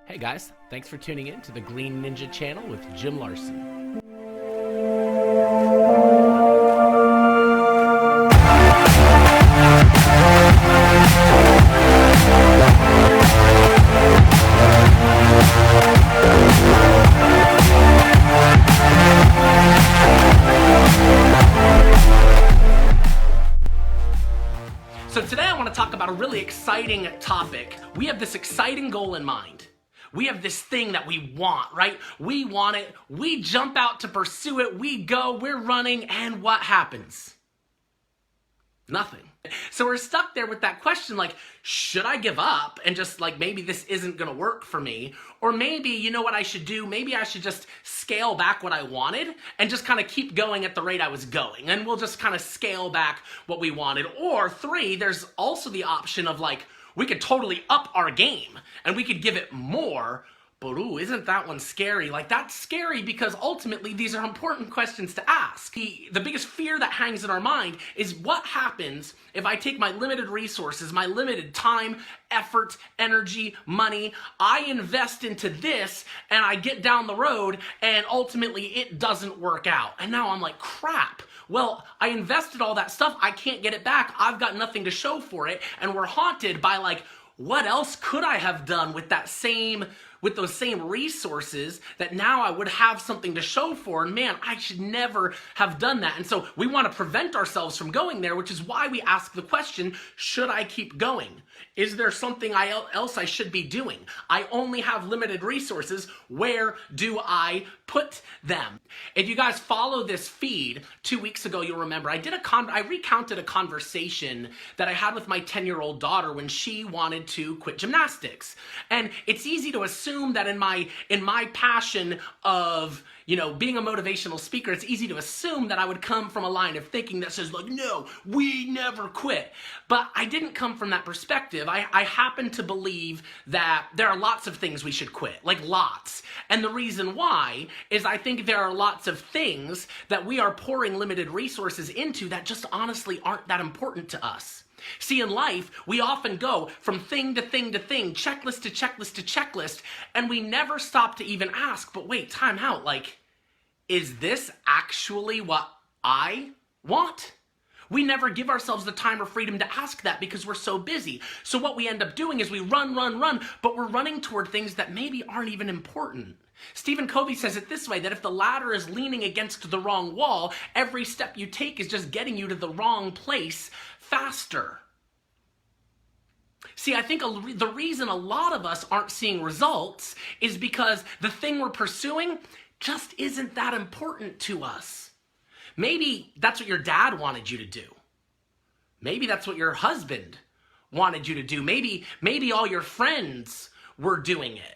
Hey guys, thanks for tuning in to the Glean Ninja channel with Jim Larson. So today I want to talk about a really exciting topic. We have this exciting goal in mind. We have this thing that we want, right? We want it, we jump out to pursue it, we go, we're running, and what happens? Nothing. So we're stuck there with that question, like, should I give up and just like, maybe this isn't gonna work for me? Or maybe, you know what I should do? Maybe I should just scale back what I wanted and just kind of keep going at the rate I was going. And we'll just kind of scale back what we wanted. Or three, there's also the option of like, we could totally up our game and we could give it more. But ooh, isn't that one scary? Like, that's scary because ultimately these are important questions to ask. The biggest fear that hangs in our mind is what happens if I take my limited resources, my limited time, effort, energy, money, I invest into this and I get down the road and ultimately it doesn't work out. And now I'm like, crap. Well, I invested all that stuff, I can't get it back, I've got nothing to show for it, and we're haunted by like, what else could I have done with those same resources that now I would have something to show for, and man, I should never have done that. And so we want to prevent ourselves from going there, which is why we ask the question, should I keep going? Is there something else I should be doing? I only have limited resources. Where do I put them? If you guys follow this feed, 2 weeks ago, you'll remember I recounted a conversation that I had with my 10-year-old daughter when she wanted to quit gymnastics. And it's easy to assume that in my passion of, you know, being a motivational speaker, it's easy to assume that I would come from a line of thinking that says like, no, we never quit. But I didn't come from that perspective. I happen to believe that there are lots of things we should quit, like lots. And the reason why is I think there are lots of things that we are pouring limited resources into that just honestly aren't that important to us. See, in life, we often go from thing to thing to thing, checklist to checklist to checklist, and we never stop to even ask, but wait, time out, like, is this actually what I want? We never give ourselves the time or freedom to ask that because we're so busy. So what we end up doing is we run, but we're running toward things that maybe aren't even important. Stephen Covey says it this way, that if the ladder is leaning against the wrong wall, every step you take is just getting you to the wrong place faster. See, I think the reason a lot of us aren't seeing results is because the thing we're pursuing just isn't that important to us. Maybe that's what your dad wanted you to do. Maybe that's what your husband wanted you to do. Maybe all your friends were doing it.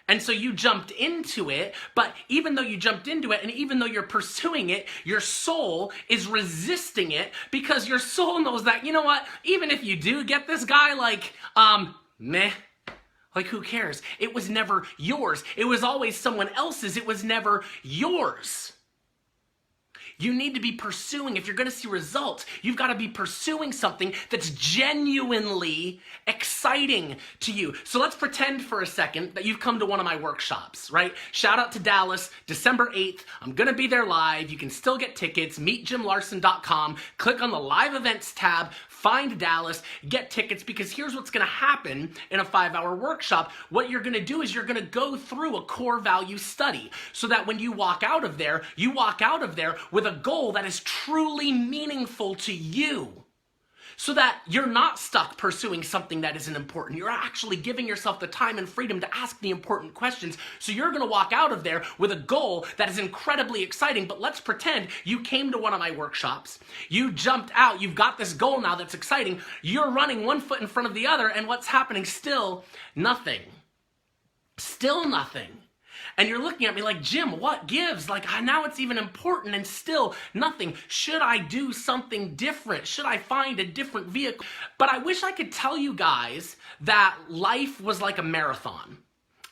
And so you jumped into it, but even though you jumped into it and even though you're pursuing it, your soul is resisting it because your soul knows that, you know what, even if you do get this guy, like, meh, like who cares? It was never yours. It was always someone else's. It was never yours. You need to be pursuing, if you're going to see results, you've got to be pursuing something that's genuinely exciting to you. So let's pretend for a second that you've come to one of my workshops, right? Shout out to Dallas, December 8th. I'm going to be there live. You can still get tickets, meetjimlarson.com. Click on the live events tab, find Dallas, get tickets, because here's what's going to happen in a 5-hour workshop. What you're going to do is you're going to go through a core value study so that when you walk out of there with a goal that is truly meaningful to you, so that you're not stuck pursuing something that isn't important. You're actually giving yourself the time and freedom to ask the important questions. So you're going to walk out of there with a goal that is incredibly exciting. But let's pretend you came to one of my workshops, you jumped out, you've got this goal now that's exciting, you're running one foot in front of the other, and what's happening? Still nothing. Still nothing. And you're looking at me like, Jim, what gives? Like, now it's even important and still nothing. Should I do something different? Should I find a different vehicle? But I wish I could tell you guys that life was like a marathon.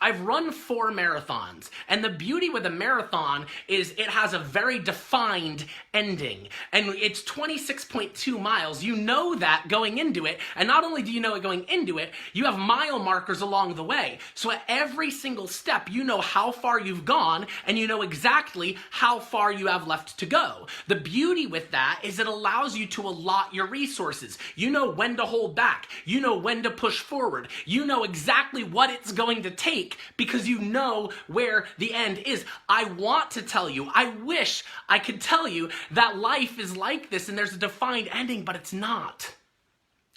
I've run 4 marathons, and the beauty with a marathon is it has a very defined ending, and it's 26.2 miles. You know that going into it, and not only do you know it going into it, you have mile markers along the way. So at every single step, you know how far you've gone, and you know exactly how far you have left to go. The beauty with that is it allows you to allot your resources. You know when to hold back. You know when to push forward. You know exactly what it's going to take because you know where the end is. I want to tell you, I wish I could tell you that life is like this and there's a defined ending, but it's not.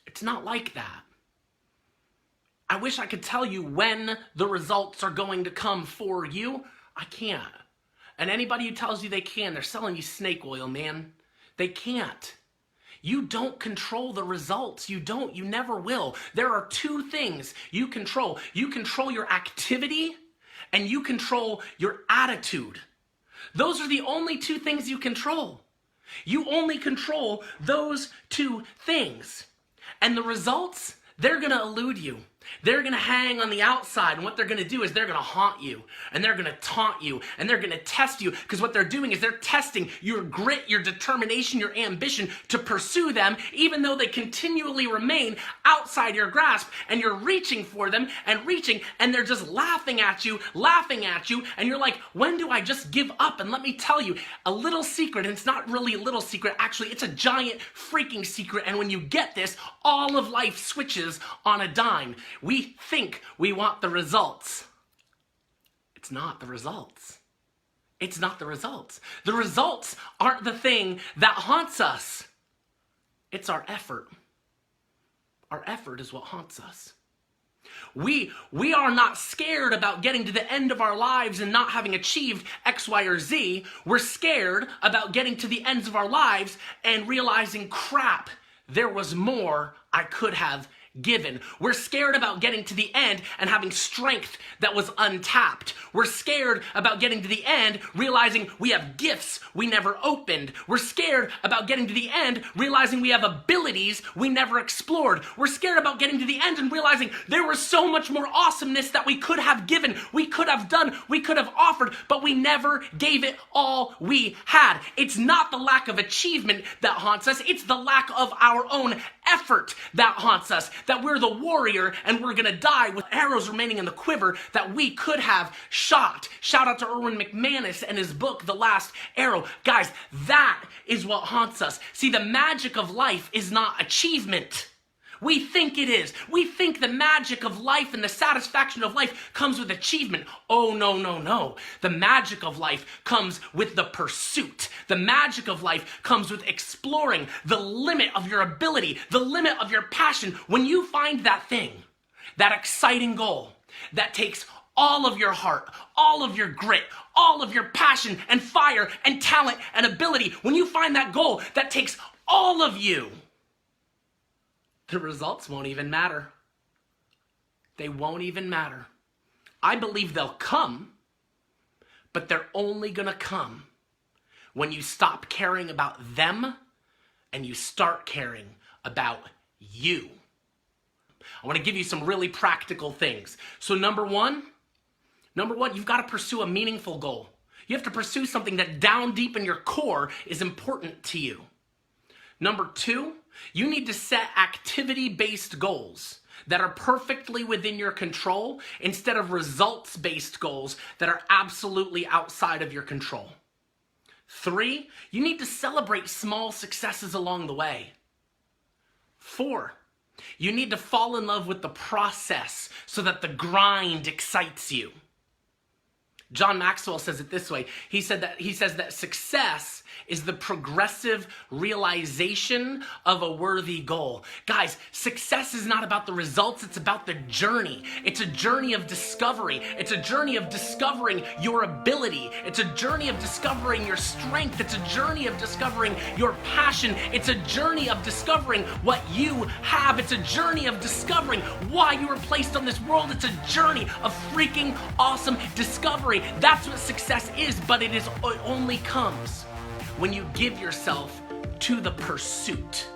It's not like that. I wish I could tell you when the results are going to come for you. I can't. And anybody who tells you they can, they're selling you snake oil, man. They can't. You don't control the results. You don't. You never will. There are 2 things you control. You control your activity and you control your attitude. Those are the only 2 things you control. You only control those 2 things. And the results, they're going to elude you. They're going to hang on the outside, and what they're going to do is they're going to haunt you, and they're going to taunt you, and they're going to test you, because what they're doing is they're testing your grit, your determination, your ambition to pursue them, even though they continually remain outside your grasp, and you're reaching for them, and they're just laughing at you, and you're like, when do I just give up? And let me tell you, a little secret, and it's not really a little secret, actually, it's a giant freaking secret, and when you get this, all of life switches on a dime. We think we want the results. It's not the results. It's not the results. The results aren't the thing that haunts us. It's our effort. Our effort is what haunts us. We are not scared about getting to the end of our lives and not having achieved X, Y, or Z. We're scared about getting to the ends of our lives and realizing, crap, there was more I could have given. We're scared about getting to the end and having strength that was untapped. We're scared about getting to the end, realizing we have gifts we never opened. We're scared about getting to the end, realizing we have abilities we never explored. We're scared about getting to the end and realizing there was so much more awesomeness that we could have given, we could have done, we could have offered, but we never gave it all we had. It's not the lack of achievement that haunts us, it's the lack of our own effort that haunts us. That we're the warrior and we're gonna die with arrows remaining in the quiver that we could have shot. Shout out to Erwin McManus and his book, The Last Arrow. Guys, that is what haunts us. See, the magic of life is not achievement. We think it is. We think the magic of life and the satisfaction of life comes with achievement. Oh, no, no, no. The magic of life comes with the pursuit. The magic of life comes with exploring the limit of your ability, the limit of your passion. When you find that thing, that exciting goal that takes all of your heart, all of your grit, all of your passion and fire and talent and ability, when you find that goal that takes all of you, the results won't even matter. They won't even matter. I believe they'll come, but they're only gonna come when you stop caring about them and you start caring about you. I wanna give you some really practical things. So number one, you've gotta pursue a meaningful goal. You have to pursue something that down deep in your core is important to you. Number 2, you need to set activity-based goals that are perfectly within your control instead of results-based goals that are absolutely outside of your control. 3, you need to celebrate small successes along the way. 4, you need to fall in love with the process so that the grind excites you. John Maxwell says it this way. He says that success is the progressive realization of a worthy goal. Guys, success is not about the results, it's about the journey. It's a journey of discovery. It's a journey of discovering your ability. It's a journey of discovering your strength. It's a journey of discovering your passion. It's a journey of discovering what you have. It's a journey of discovering why you were placed on this world. It's a journey of freaking awesome discovery. That's what success is, but it only comes when you give yourself to the pursuit.